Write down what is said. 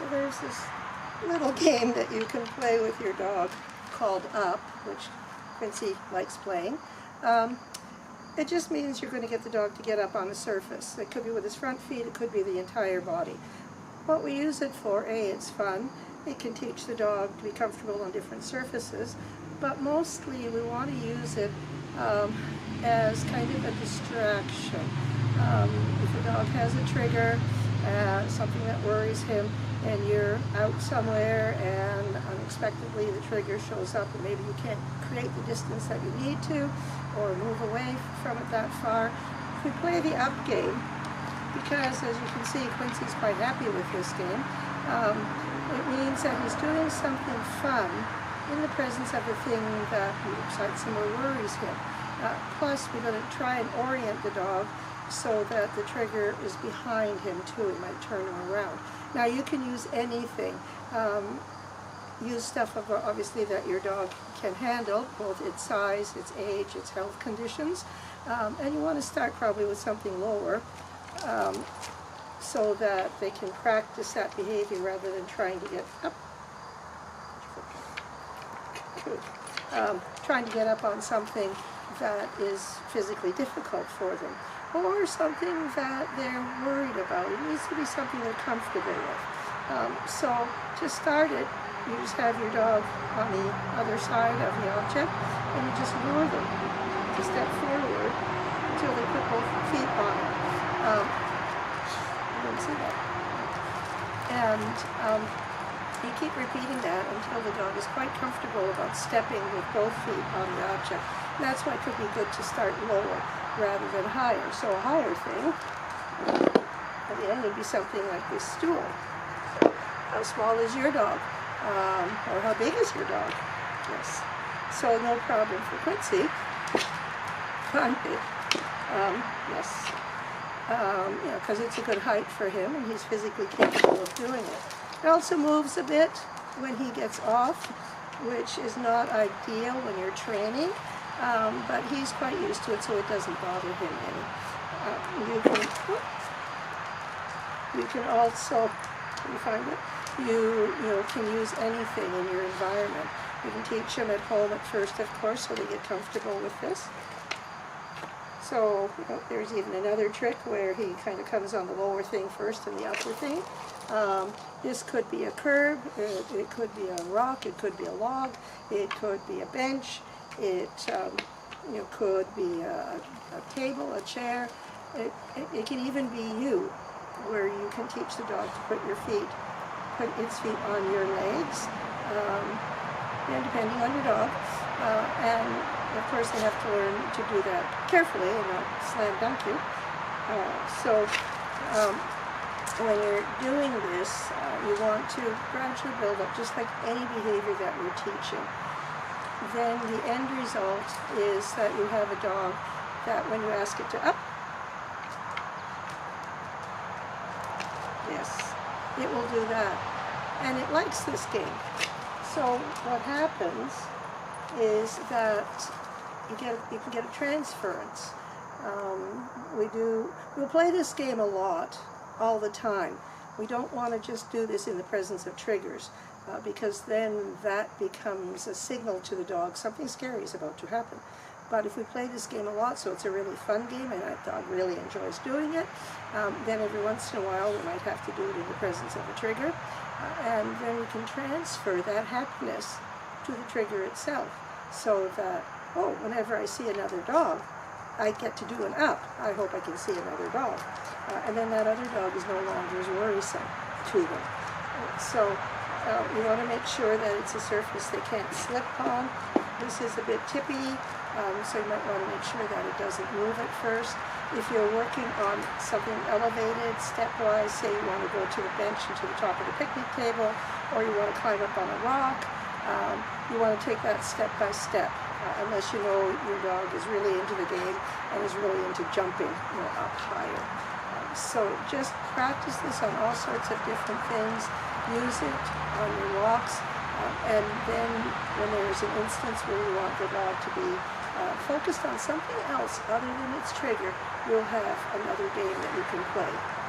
So there's this little game that you can play with your dog called Up, which Quincy likes playing. It just means you're going to get the dog to get up on a surface. It could be with his front feet, it could be the entire body. What we use it for, it's fun. It can teach the dog to be comfortable on different surfaces, but mostly we want to use it as kind of a distraction. If a dog has a trigger, something that worries him, and you're out somewhere and unexpectedly the trigger shows up and maybe you can't create the distance that you need to or move away from it that far, if we play the Up game, because as you can see Quincy's quite happy with this game, it means that he's doing something fun in the presence of a thing that excites him or worries him. Plus we're going to try and orient the dog so that the trigger is behind him too. It might turn him around. Now you can use anything. Use stuff obviously that your dog can handle, both its size, its age, its health conditions. And you want to start probably with something lower so that they can practice that behavior rather than trying to get up. Trying to get up on something that is physically difficult for them, or something that they're worried about. It needs to be something they're comfortable with. So to start it, you just have your dog on the other side of the object, and you just lure them to step forward until they put both feet on it. You don't see that. And you keep repeating that until the dog is quite comfortable about stepping with both feet on the object. And that's why it could be good to start lower rather than higher. So a higher thing, at the end, would be something like this stool. How small is your dog? Or how big is your dog? Yes. So no problem for Quincy. I'm big. Yes. Because it's a good height for him and he's physically capable of doing it. It also moves a bit when he gets off, which is not ideal when you're training, but he's quite used to it, so it doesn't bother him any. You can also, can you find it? You can use anything in your environment. You can teach them at home at first, of course, so they get comfortable with this. So there's even another trick where he kind of comes on the lower thing first and the upper thing. This could be a curb, it could be a rock, it could be a log, it could be a bench, it could be a table, a chair. It can even be you, where you can teach the dog to put its feet on your legs, depending on your dog. And of course they have to learn to do that carefully and not slam dunk you. When you're doing this, you want to gradually build up, just like any behavior that we're teaching. Then the end result is that you have a dog that when you ask it to up, yes, it will do that. And it likes this game. So what happens is that you can get a transference. We'll play this game a lot, all the time. We don't want to just do this in the presence of triggers, because then that becomes a signal to the dog something scary is about to happen. But if we play this game a lot, so it's a really fun game and that dog really enjoys doing it, then every once in a while we might have to do it in the presence of a trigger, and then we can transfer that happiness to the trigger itself, so that, oh, whenever I see another dog, I get to do an up. I hope I can see another dog. And then that other dog is no longer as worrisome to them. So you want to make sure that it's a surface they can't slip on. This is a bit tippy, so you might want to make sure that it doesn't move at first. If you're working on something elevated, stepwise, say you want to go to the bench and to the top of the picnic table, or you want to climb up on a rock, you want to take that step by step. Unless you know your dog is really into the game and is really into jumping up higher. So just practice this on all sorts of different things. Use it on your walks. And then when there's an instance where you want the dog to be focused on something else other than its trigger, you'll have another game that you can play.